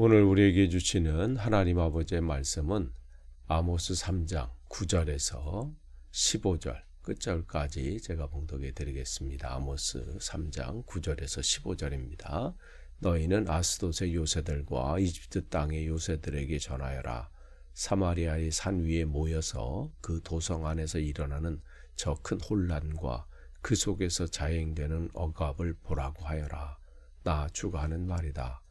오늘 우리에게 주시는 하나님 아버지의 말씀은 아모스 3장 9절에서 15절 끝절까지 제가 봉독해 드리겠습니다. 아모스 3장 9절에서 15절입니다. 너희는 아스돗의 요새들과 이집트 땅의 요새들에게 전하여라. 사마리아의 산 위에 모여서 그 도성 안에서 일어나는 저 큰 혼란과 그 속에서 자행되는 억압을 보라고 하여라. 나 주가 하는 말이다.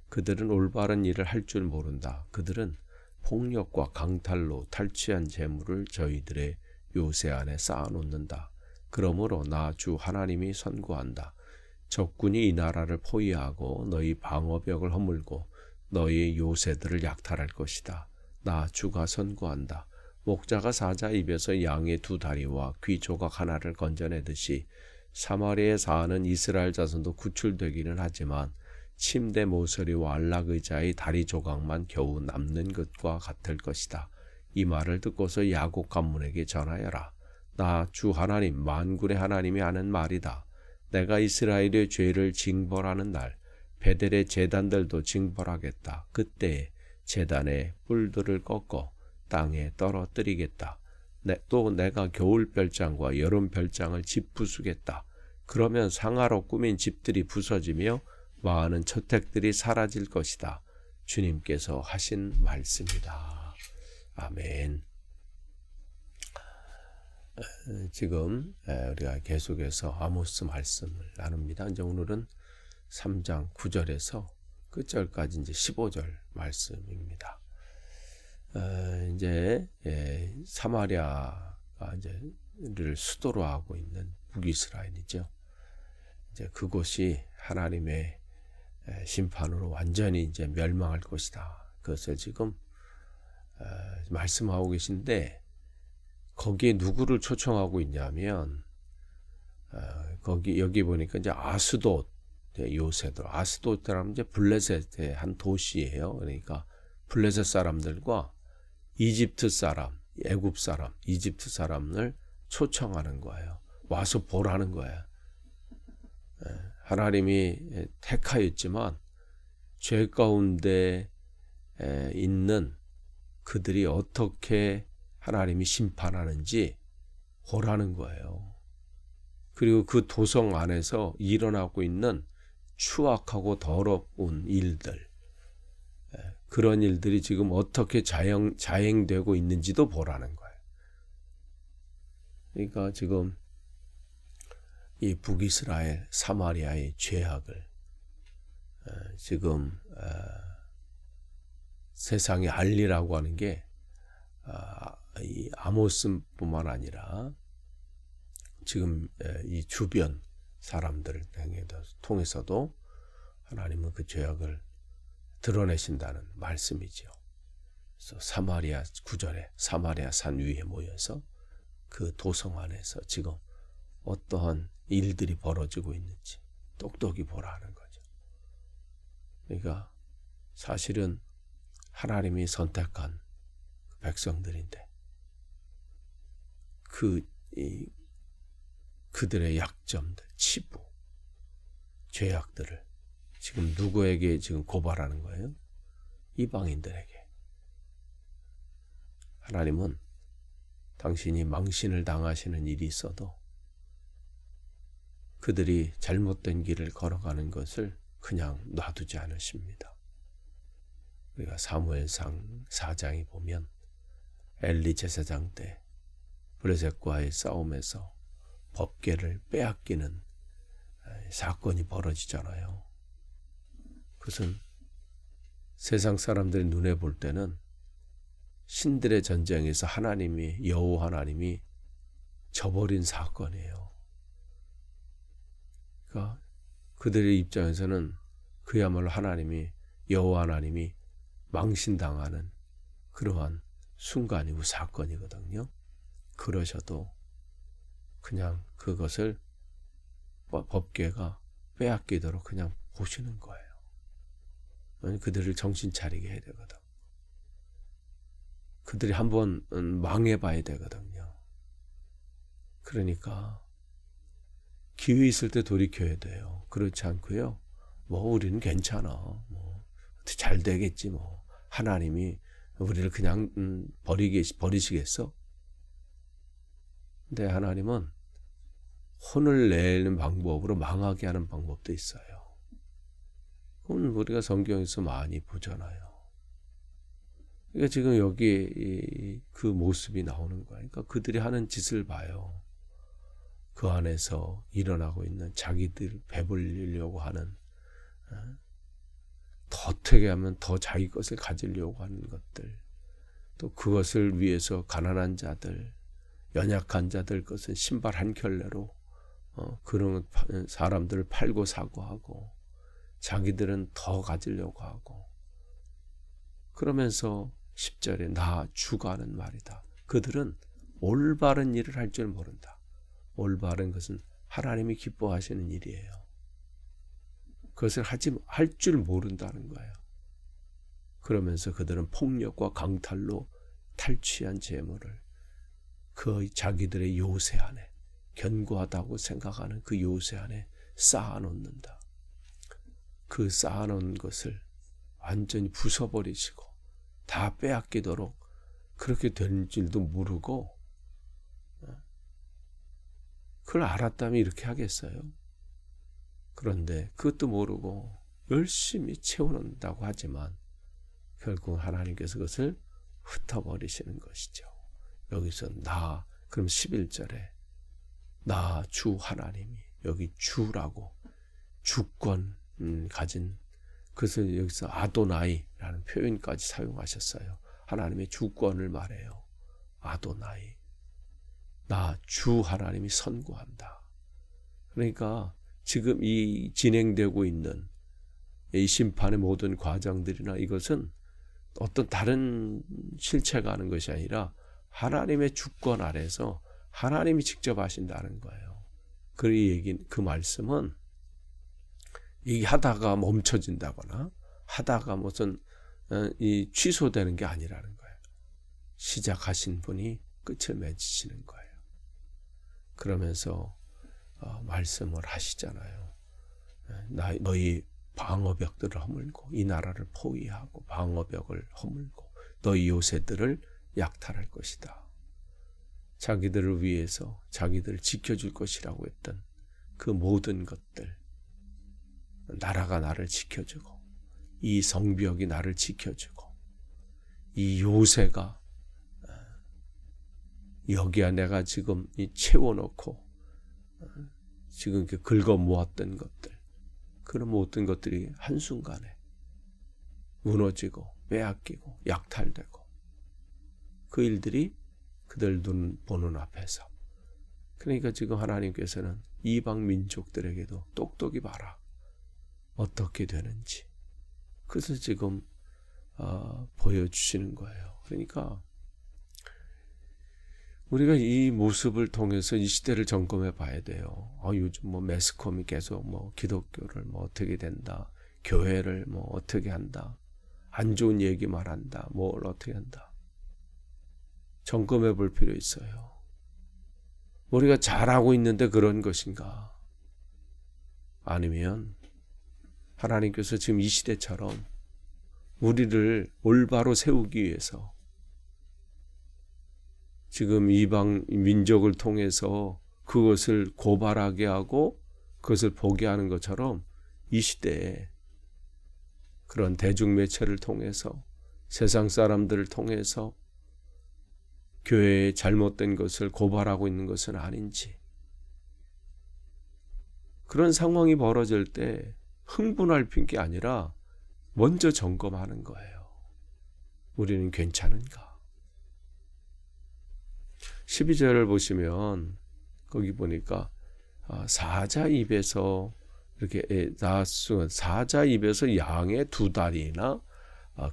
그들은 올바른 일을 할 줄 모른다. 그들은 폭력과 강탈로 탈취한 재물을 저희들의 요새 안에 쌓아놓는다. 그러므로 나 주 하나님이 선고한다. 적군이 이 나라를 포위하고 너희 방어벽을 허물고 너희의 요새들을 약탈할 것이다. 나 주가 선고한다. 목자가 사자 입에서 양의 두 다리와 귀 조각 하나를 건져내듯이 사마리아에 사는 이스라엘 자손도 구출되기는 하지만 침대 모서리와 안락의자의 다리 조각만 겨우 남는 것과 같을 것이다. 이 말을 듣고서 야곱 가문에게 전하여라. 나 주 하나님 만군의 하나님이 하는 말이다. 내가 이스라엘의 죄를 징벌하는 날 베델의 제단들도 징벌하겠다. 그때에 제단의 뿔들을 꺾어 땅에 떨어뜨리겠다. 또 내가 겨울 별장과 여름 별장을 짓부수겠다. 그러면 상하로 꾸민 집들이 부서지며 많은 저택들이 사라질 것이다. 주님께서 하신 말씀이다. 아멘. 지금 우리가 계속해서 아모스 말씀을 나눕니다. 이제 오늘은 3장 9절에서 끝절까지 이제 15절 말씀입니다. 이제 사마리아가 이제를 수도로 하고 있는 북이스라엘이죠. 이제 그곳이 하나님의 심판으로 완전히 이제 멸망할 것이다. 그것을 지금 말씀하고 계신데 거기에 누구를 초청하고 있냐면 여기 보니까 이제 아스돗 요새들 아스돗이라면 이제 블레셋의 한 도시예요. 그러니까 블레셋 사람들과 이집트 사람, 애굽 사람, 이집트 사람을 초청하는 거예요. 와서 보라는 거예요. 하나님이 택하였지만 죄 가운데 있는 그들이 어떻게 하나님이 심판하는지 보라는 거예요. 그리고 그 도성 안에서 일어나고 있는 추악하고 더러운 일들, 그런 일들이 지금 어떻게 자행되고 있는지도 보라는 거예요. 그러니까 지금 이 북이스라엘 사마리아의 죄악을 지금 세상에 알리라고 하는 게 이 아모스뿐만 아니라 지금 이 주변 사람들을 통해서도 하나님은 그 죄악을 드러내신다는 말씀이죠. 그래서 사마리아 9절에 사마리아 산 위에 모여서 그 도성 안에서 지금 어떠한 일들이 벌어지고 있는지 똑똑히 보라는 거죠. 그러니까 사실은 하나님이 선택한 백성들인데 그들의 약점들, 치부, 죄악들을 지금 누구에게 지금 고발하는 거예요? 이방인들에게. 하나님은 당신이 망신을 당하시는 일이 있어도 그들이 잘못된 길을 걸어가는 것을 그냥 놔두지 않으십니다. 우리가 사무엘상 4장에 보면 엘리 제사장 때 블레셋과의 싸움에서 법궤를 빼앗기는 사건이 벌어지잖아요. 그것은 세상 사람들이 눈에 볼 때는 신들의 전쟁에서 여호와 하나님이 져버린 사건이에요. 그러니까 그들의 입장에서는 그야말로 여호와 하나님이 망신당하는 그러한 순간이고 사건이거든요. 그러셔도 그냥 그것을 법궤가 빼앗기도록 그냥 보시는 거예요. 그들을 정신 차리게 해야 되거든. 그들이 한번 망해봐야 되거든요. 그러니까 기회 있을 때 돌이켜야 돼요. 그렇지 않고요. 우리는 괜찮아. 잘 되겠지 뭐. 하나님이 우리를 그냥 버리시겠어? 근데 하나님은 혼을 내는 방법으로 망하게 하는 방법도 있어요. 그건 우리가 성경에서 많이 보잖아요. 그러니까 지금 여기 그 모습이 나오는 거예요. 그러니까 그들이 하는 짓을 봐요. 그 안에서 일어나고 있는 자기들 배불리려고 하는, 더 어떻게 하면 더 자기 것을 가지려고 하는 것들, 또 그것을 위해서 가난한 자들, 연약한 자들 것은 신발 한 켤레로 그런 사람들을 팔고 사고 하고, 자기들은 더 가지려고 하고, 그러면서 10절에 나 주가 하는 말이다. 그들은 올바른 일을 할 줄 모른다. 올바른 것은 하나님이 기뻐하시는 일이에요. 그것을 할 줄 모른다는 거예요. 그러면서 그들은 폭력과 강탈로 탈취한 재물을 그 자기들의 요새 안에, 견고하다고 생각하는 그 요새 안에 쌓아놓는다. 그 쌓아놓은 것을 완전히 부숴버리시고 다 빼앗기도록 그렇게 된 줄도 모르고, 그걸 알았다면 이렇게 하겠어요? 그런데 그것도 모르고 열심히 채워놓는다고 하지만 결국 하나님께서 그것을 흩어버리시는 것이죠. 여기서 그럼 11절에 나 주 하나님이, 여기 주라고 주권 가진, 그것을 여기서 아도나이라는 표현까지 사용하셨어요. 하나님의 주권을 말해요. 아도나이. 나 주 하나님이 선고한다. 그러니까 지금 이 진행되고 있는 이 심판의 모든 과정들이나 이것은 어떤 다른 실체가 하는 것이 아니라 하나님의 주권 아래서 하나님이 직접 하신다는 거예요. 그 말씀은 하다가 멈춰진다거나 하다가 무슨 취소되는 게 아니라는 거예요. 시작하신 분이 끝을 맺으시는 거예요. 그러면서 말씀을 하시잖아요. 너희 방어벽들을 허물고 이 나라를 포위하고 방어벽을 허물고 너희 요새들을 약탈할 것이다. 자기들을 위해서 자기들을 지켜줄 것이라고 했던 그 모든 것들, 나라가 나를 지켜주고 이 성벽이 나를 지켜주고 이 요새가 여기야 내가 지금 채워놓고 지금 긁어 모았던 것들, 그런 모든 것들이 한순간에 무너지고 빼앗기고 약탈되고, 그 일들이 그들 눈 보는 앞에서, 그러니까 지금 하나님께서는 이방 민족들에게도 똑똑히 봐라. 어떻게 되는지. 그것을 지금 보여주시는 거예요. 그러니까 우리가 이 모습을 통해서 이 시대를 점검해 봐야 돼요. 요즘 매스컴이 계속 기독교를 어떻게 된다, 교회를 어떻게 한다, 안 좋은 얘기만 한다, 뭘 어떻게 한다. 점검해 볼 필요 있어요. 우리가 잘하고 있는데 그런 것인가? 아니면 하나님께서 지금 이 시대처럼 우리를 올바로 세우기 위해서 지금 이방 민족을 통해서 그것을 고발하게 하고 그것을 보게 하는 것처럼 이 시대에 그런 대중매체를 통해서 세상 사람들을 통해서 교회의 잘못된 것을 고발하고 있는 것은 아닌지, 그런 상황이 벌어질 때 흥분할 게 아니라 먼저 점검하는 거예요. 우리는 괜찮은가? 12절을 보시면 거기 보니까 사자 입에서 이렇게 사자 입에서 양의 두 다리나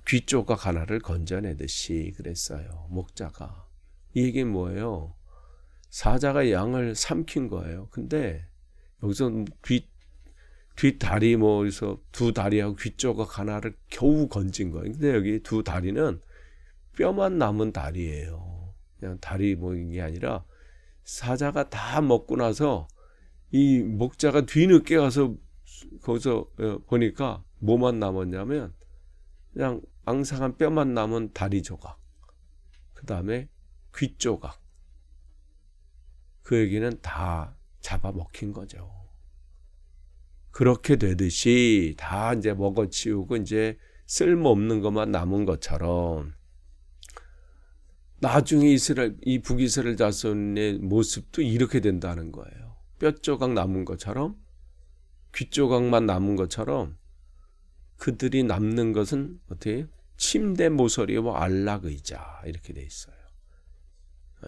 귀 조각 하나를 건져내듯이 그랬어요. 목자가. 이 얘기는 뭐예요? 사자가 양을 삼킨 거예요. 근데 여기서 뒷다리 그래서 두 다리하고 귀 조각 하나를 겨우 건진 거예요. 근데 여기 두 다리는 뼈만 남은 다리예요. 그냥 다리 이게 아니라 사자가 다 먹고 나서 이 목자가 뒤늦게 가서 거기서 보니까 뭐만 남았냐면 그냥 앙상한 뼈만 남은 다리 조각, 그 다음에 귀 조각, 그 얘기는 다 잡아먹힌 거죠. 그렇게 되듯이 다 이제 먹어치우고 이제 쓸모없는 것만 남은 것처럼 나중에 이 북이스라엘 자손의 모습도 이렇게 된다는 거예요. 뼈 조각 남은 것처럼, 귀 조각만 남은 것처럼 그들이 남는 것은 어떻게? 침대 모서리와 안락 의자 이렇게 돼 있어요.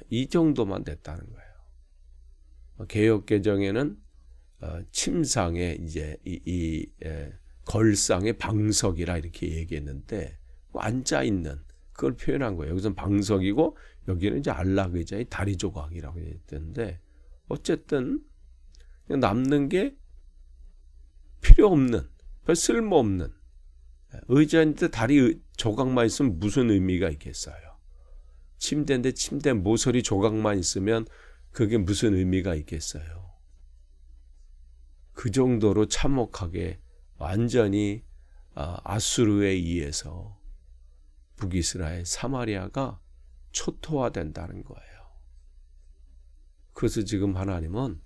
이 정도만 됐다는 거예요. 개역 개정에는 침상에 이제 이 걸상의 방석이라 이렇게 얘기했는데 앉아 있는 그걸 표현한 거예요. 여기서는 방석이고 여기는 이제 안락 의자의 다리 조각이라고 했는데 어쨌든 남는 게 필요 없는, 별 쓸모 없는 의자인데 다리 조각만 있으면 무슨 의미가 있겠어요? 침대인데 침대 모서리 조각만 있으면 그게 무슨 의미가 있겠어요? 그 정도로 참혹하게 완전히 아수르에 의해서 북이스라엘 사마리아가 초토화된다는 거예요. 그래서 지금 하나님은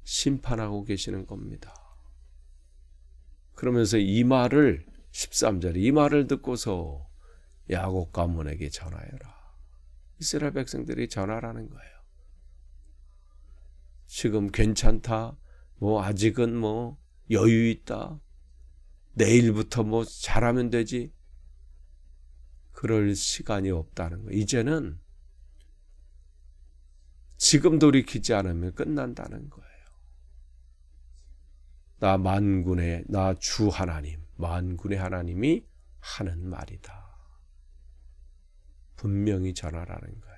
심판하고 계시는 겁니다. 그러면서 이 말을 13절에 이 말을 듣고서 야곱 가문에게 전하여라. 이스라엘 백성들이 전하라는 거예요. 지금 괜찮다. 아직은 여유 있다. 내일부터 잘하면 되지. 그럴 시간이 없다는 거예요. 이제는 지금 돌이키지 않으면 끝난다는 거예요. 나 주 하나님, 만군의 하나님이 하는 말이다. 분명히 전하라는 거예요.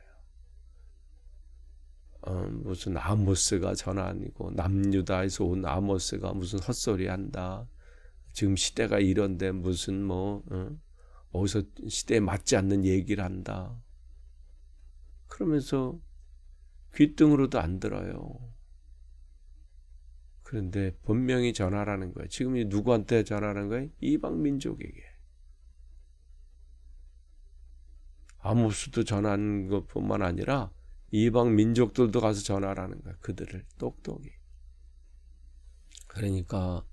무슨 아모스가 전하고 남유다에서 온 아모스가 무슨 헛소리 한다. 지금 시대가 이런데 무슨 어디서 시대에 맞지 않는 얘기를 한다. 그러면서 귓등으로도 안 들어요. 그런데 분명히 전하라는 거예요. 지금 누구한테 전하라는 거예요? 이방 민족에게. 아모스도 전하는 것뿐만 아니라 이방 민족들도 가서 전하라는 거예요. 그들을 똑똑히. 그러니까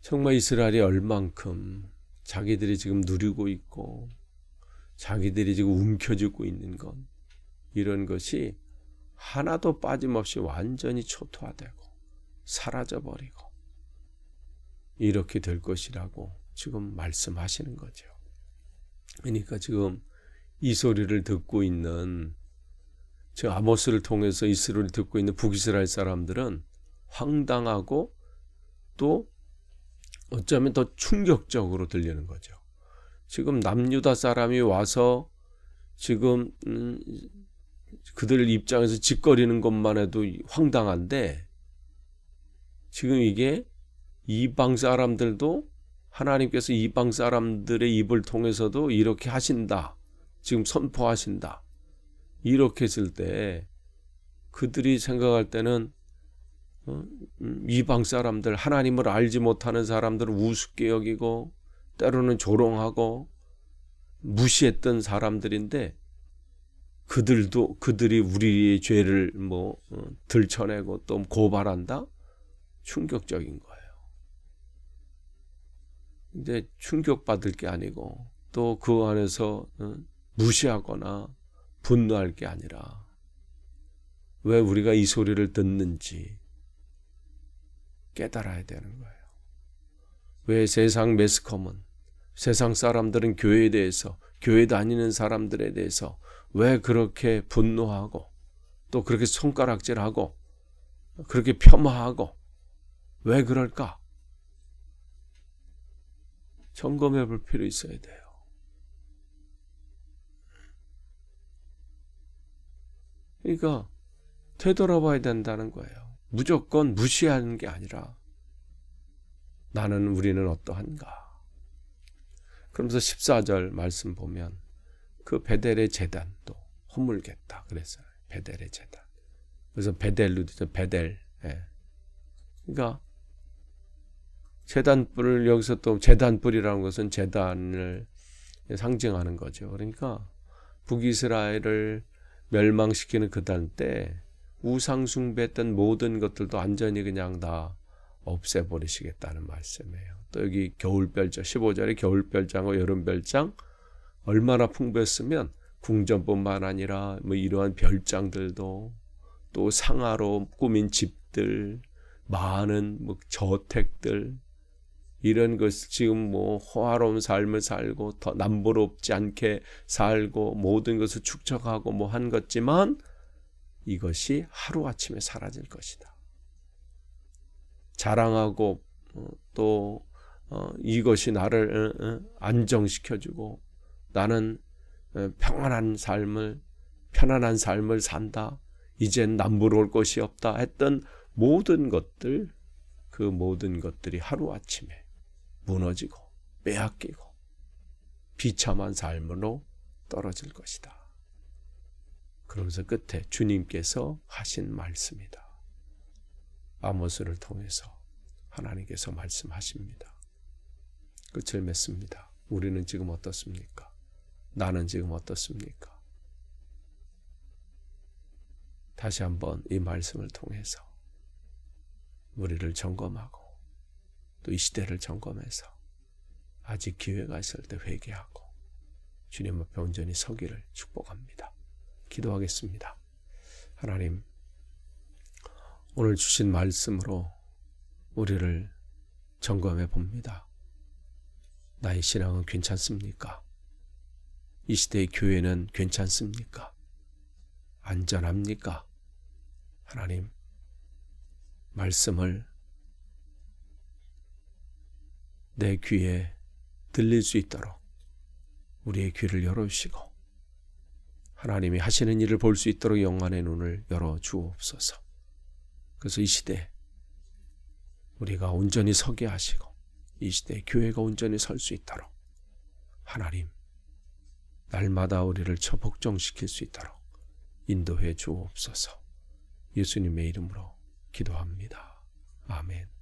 정말 이스라엘이 얼만큼 자기들이 지금 누리고 있고 자기들이 지금 움켜쥐고 있는 것, 이런 것이 하나도 빠짐없이 완전히 초토화되고 사라져버리고 이렇게 될 것이라고 지금 말씀하시는 거죠. 그러니까 지금 이 소리를 듣고 있는, 저 아모스를 통해서 이 소리를 듣고 있는 북이스라엘 사람들은 황당하고 또 어쩌면 더 충격적으로 들리는 거죠. 지금 남유다 사람이 와서 지금 그들 입장에서 짓거리는 것만 해도 황당한데, 지금 이게 이방 사람들도 하나님께서 이방 사람들의 입을 통해서도 이렇게 하신다, 지금 선포하신다, 이렇게 했을 때 그들이 생각할 때는 이방 사람들, 하나님을 알지 못하는 사람들을 우습게 여기고 때로는 조롱하고 무시했던 사람들인데, 그들이 우리의 죄를 들춰내고 또 고발한다? 충격적인 거예요. 근데 충격받을 게 아니고 또 그 안에서 무시하거나 분노할 게 아니라 왜 우리가 이 소리를 듣는지 깨달아야 되는 거예요. 왜 세상 매스컴은, 세상 사람들은 교회에 대해서, 교회 다니는 사람들에 대해서 왜 그렇게 분노하고 또 그렇게 손가락질하고 그렇게 폄하하고 왜 그럴까? 점검해 볼 필요 있어야 돼요. 그러니까 되돌아봐야 된다는 거예요. 무조건 무시하는 게 아니라 우리는 어떠한가? 그러면서 14절 말씀 보면 그 베델의 제단도 허물겠다 그랬어요. 베델의 제단. 그래서 베델로 되죠. 베델. 예. 그러니까 제단불을 여기서 또 제단불이라는 것은 제단을 상징하는 거죠. 그러니까 북이스라엘을 멸망시키는 그날 때 우상 숭배했던 모든 것들도 완전히 그냥 다 없애버리시겠다는 말씀이에요. 또 여기 겨울별장 15절에 겨울별장과 여름별장 얼마나 풍부했으면 궁전뿐만 아니라 뭐 이러한 별장들도 또 상아로 꾸민 집들 많은 뭐 저택들 이런 것을 지금 뭐 호화로운 삶을 살고 더 남부럽지 않게 살고 모든 것을 축적하고 뭐 한 것지만 이것이 하루아침에 사라질 것이다. 자랑하고 또 이것이 나를 안정시켜주고 나는 편안한 삶을 산다. 이젠 남부러울 것이 없다 했던 모든 것들, 그 모든 것들이 하루아침에 무너지고 빼앗기고 비참한 삶으로 떨어질 것이다. 그러면서 끝에 주님께서 하신 말씀이다. 아모스를 통해서 하나님께서 말씀하십니다. 끝을 맺습니다. 우리는 지금 어떻습니까? 나는 지금 어떻습니까? 다시 한번 이 말씀을 통해서 우리를 점검하고 또 이 시대를 점검해서 아직 기회가 있을 때 회개하고 주님 앞에 온전히 서기를 축복합니다. 기도하겠습니다. 하나님, 오늘 주신 말씀으로 우리를 점검해 봅니다. 나의 신앙은 괜찮습니까? 이 시대의 교회는 괜찮습니까? 안전합니까? 하나님, 말씀을 내 귀에 들릴 수 있도록 우리의 귀를 열어주시고 하나님이 하시는 일을 볼 수 있도록 영안의 눈을 열어주옵소서. 그래서 이 시대 우리가 온전히 서게 하시고 이 시대에 교회가 온전히 설 수 있도록 하나님 날마다 우리를 복종시킬 수 있도록 인도해 주옵소서. 예수님의 이름으로 기도합니다. 아멘.